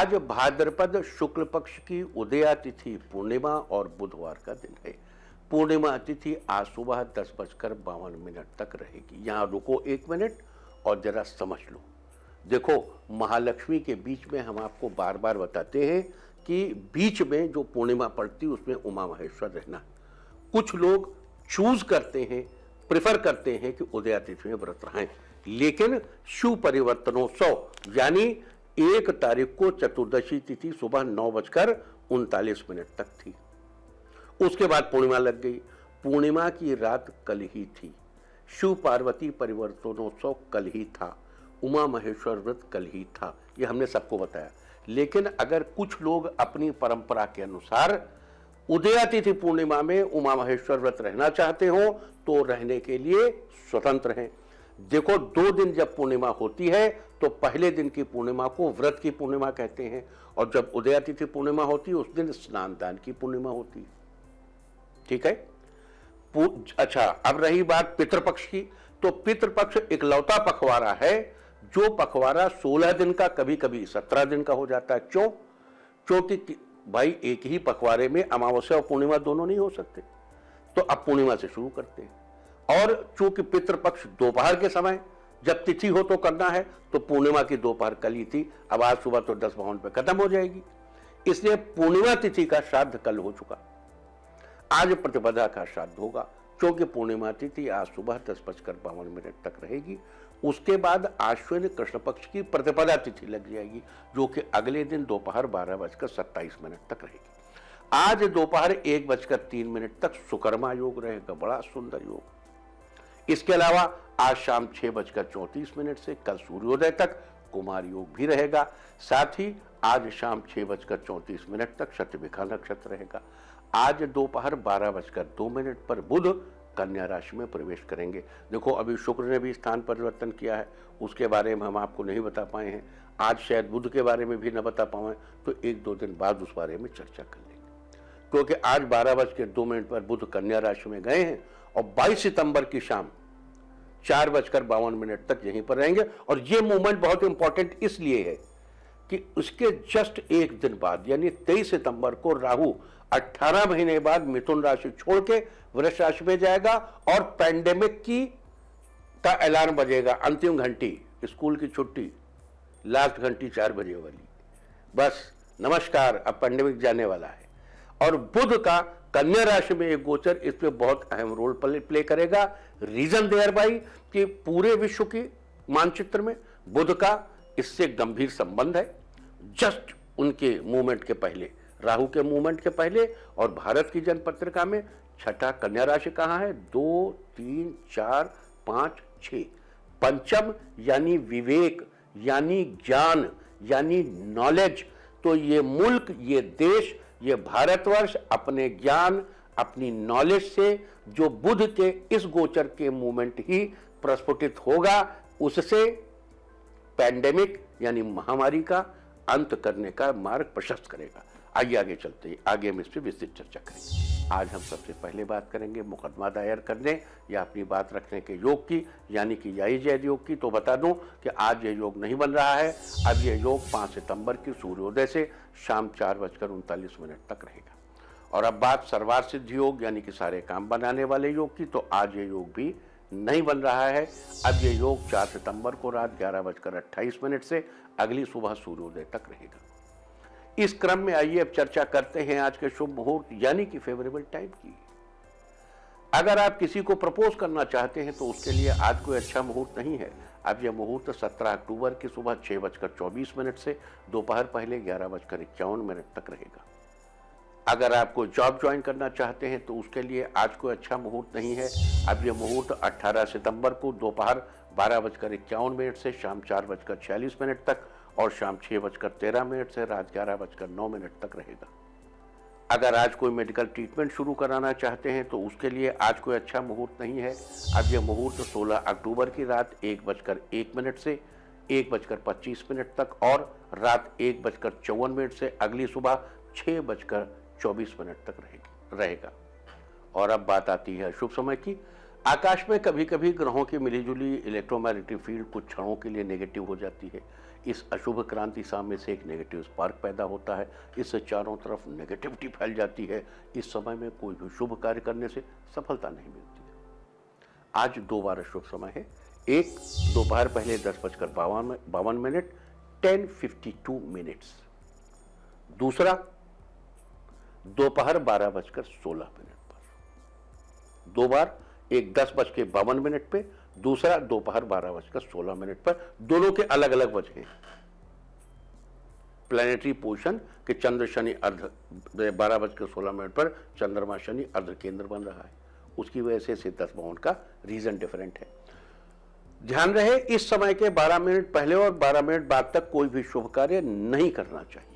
आज भाद्रपद शुक्ल पक्ष की उदया तिथि पूर्णिमा और बुधवार का दिन है। पूर्णिमा तिथि आज सुबह 10:52 तक रहेगी। यहाँ रुको 1 मिनट और जरा समझ लो। देखो, महालक्ष्मी के बीच में हम आपको बार बार बताते हैं कि बीच में जो पूर्णिमा पड़ती है उसमें उमा महेश्वर रहना। कुछ लोग चूज करते हैं, प्रेफर करते हैं कि उदया तिथि में व्रत रहें, लेकिन शिव परिवर्तनोत्सव यानी 1 तारीख को चतुर्दशी तिथि सुबह 9:39 तक थी। उसके बाद पूर्णिमा लग गई। पूर्णिमा की रात कल ही थी। शिव पार्वती परिवर्तनोत्सव कल ही था। उमा महेश्वर व्रत कल ही था। यह हमने सबको बताया। लेकिन अगर कुछ लोग अपनी परंपरा के अनुसार उदया तिथि पूर्णिमा में उमा महेश्वर व्रत रहना चाहते हो तो रहने के लिए स्वतंत्र हैं। देखो, 2 दिन जब पूर्णिमा होती है तो पहले दिन की पूर्णिमा को व्रत की पूर्णिमा कहते हैं, और जब उदया तिथि पूर्णिमा होती है उस दिन स्नान दान की पूर्णिमा होती है। ठीक है। अच्छा, अब रही बात पितृपक्ष की, तो पितृपक्ष इकलौता पखवाड़ा है जो पखवाड़ा 16 दिन का, कभी कभी 17 दिन का हो जाता है। क्यों? क्योंकि भाई एक ही पखवाड़े में अमावस्या और पूर्णिमा दोनों नहीं हो सकते, तो अब पूर्णिमा से शुरू करते हैं। और चूंकि पितृपक्ष दोपहर के समय जब तिथि हो तो करना है, तो पूर्णिमा की दोपहर कल ही थी, अब आज सुबह तो 10:52 पे खत्म हो जाएगी, इसलिए पूर्णिमा तिथि का श्राद्ध कल हो चुका। आज प्रतिपदा का श्राद्ध होगा, क्योंकि पूर्णिमा तिथि आज सुबह 10:52 तक रहेगी। उसके बाद आश्विन कृष्ण पक्ष की प्रतिपदा तिथि लग जाएगी, जो कि अगले दिन दोपहर 12:27 तक रहेगी। आज दोपहर 1:03 तक सुकर्मा योग रहेगा, बड़ा सुंदर योग। इसके अलावा आज शाम 6:34 से कल सूर्योदय तक कुमार योग भी रहेगा। साथ ही आज शाम 6:34 तक शतभिखा नक्षत्र रहेगा। आज दोपहर 12:02 पर बुध कन्या राशि में प्रवेश करेंगे। देखो, अभी शुक्र ने भी स्थान परिवर्तन किया है, उसके बारे में हम आपको नहीं बता पाए हैं। आज शायद बुध के बारे में भी न बता पाए, तो 1-2 दिन बाद उस बारे में चर्चा कर लेंगे, क्योंकि आज 12:02 पर बुध कन्या राशि में गए हैं और 22 सितंबर की शाम 4:52 तक यहीं पर रहेंगे। और ये मूवमेंट बहुत इंपॉर्टेंट इसलिए है कि उसके जस्ट एक दिन बाद यानी 23 सितंबर को राहु 18 महीने बाद मिथुन राशि छोड़ के वृष राशि में जाएगा और पैंडेमिक का अलार्म बजेगा। अंतिम घंटी, स्कूल की छुट्टी, लास्ट घंटी 4 बजे वाली, बस नमस्कार, अब पैंडेमिक जाने वाला है। और बुध का कन्या राशि में एक गोचर इसमें बहुत अहम रोल प्ले करेगा। रीजन देयर बाई कि पूरे विश्व की मानचित्र में बुध का इससे गंभीर संबंध है। जस्ट उनके मूवमेंट के पहले, राहु के मूवमेंट के पहले, और भारत की जन पत्रिका में छठा कन्या राशि कहाँ है? 2, 3, 4, 5, 6। पंचम यानी विवेक, यानी ज्ञान, यानी नॉलेज। तो ये मुल्क, ये देश, ये भारतवर्ष अपने ज्ञान, अपनी नॉलेज से जो बुध के इस गोचर के मूवमेंट ही प्रस्फुटित होगा, उससे पैंडेमिक यानी महामारी का अंत करने का मार्ग प्रशस्त करेगा। आइए आगे चलते हैं, आगे हम इस पर विस्तृत चर्चा करेंगे। आज हम सबसे पहले बात करेंगे मुकदमा दायर करने या अपनी बात रखने के योग की, यानी कि याई जैद योग की। तो बता दूं कि आज ये योग नहीं बन रहा है। अब ये योग 5 सितंबर की सूर्योदय से शाम 4:39 तक रहेगा। और अब बात सर्वार्थ सिद्धि योग यानी कि सारे काम बनाने वाले योग की, तो आज ये योग भी नहीं बन रहा है। अब ये योग 4 सितंबर को रात 11:28 से अगली सुबह सूर्योदय तक रहेगा। इस क्रम में आइए अब चर्चा करते हैं आज के शुभ मुहूर्त यानी कि फेवरेबल टाइम की। अगर आप किसी को प्रपोज करना चाहते हैं तो उसके लिए आज कोई अच्छा मुहूर्त नहीं है। अब यह मुहूर्त 17 अक्टूबर की सुबह 6:24 से दोपहर पहले 11:51 तक रहेगा। अगर आप कोई जॉब ज्वाइन करना चाहते हैं तो उसके लिए आज कोई अच्छा मुहूर्त नहीं है। अब यह मुहूर्त 18 सितंबर को दोपहर 12:51 से शाम 4:46 तक और शाम 6:13 से रात 11:09 तक रहेगा। अगर आज कोई मेडिकल ट्रीटमेंट शुरू कराना चाहते हैं तो उसके लिए आज कोई अच्छा मुहूर्त नहीं है। अब यह मुहूर्त 16 अक्टूबर की रात 1:01 से 1:25 तक और रात 1:54 से अगली सुबह 6:24 तक रहेगा। और अब बात आती है शुभ समय की। आकाश में कभी कभी ग्रहों की मिलीजुली इलेक्ट्रोमैग्नेटिक फील्ड कुछ क्षणों के लिए नेगेटिव हो जाती है। इस अशुभ क्रांति सामने से एक नेगेटिव स्पार्क पैदा होता है, इससे चारों तरफ नेगेटिविटी फैल जाती है। इस समय में कोई भी शुभ कार्य करने से सफलता नहीं मिलती है। आज 2 बार अशुभ समय है। एक दोपहर पहले 10:52 10:52। दूसरा दोपहर 12:16 पर। 2 बार, एक 10:52 पे, दूसरा दोपहर 12:16 पर। दोनों के अलग अलग वजह हैं। प्लैनेटरी पोजिशन के चंद्र शनि अर्ध 12:16 पर चंद्रमा शनि अर्ध केंद्र बन रहा है, उसकी वजह से 10 भवन का रीजन डिफरेंट है। ध्यान रहे, इस समय के 12 मिनट पहले और 12 मिनट बाद तक कोई भी शुभ कार्य नहीं करना चाहिए।